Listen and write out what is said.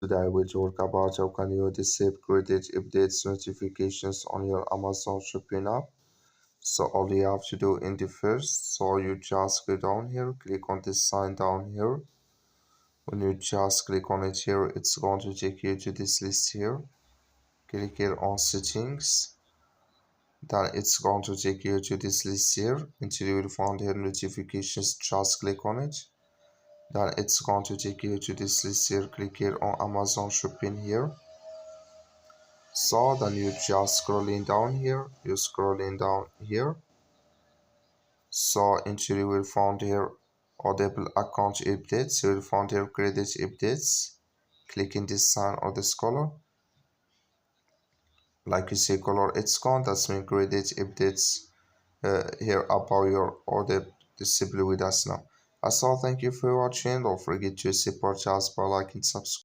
Today I will talk about how can you disable credit updates notifications on your Amazon shopping app. So all you have to do in the first, so you just go down here, click on this sign down here. When you just click on it here, it's going to take you to this list here. Click here on settings. Then it's going to take you to this list here until you will find here notifications. Just click on it. Then it's going to take you to this list here. Click here on Amazon shopping here. So then you just scrolling down here, you scrolling down here. So until you will find here Audible account updates, you will find here credit updates. Click in this sign or this color. Like you see color it's gone, that's mean credit updates here about your order disable with us now. So thank you for watching. Don't forget to support us by liking, subscribe.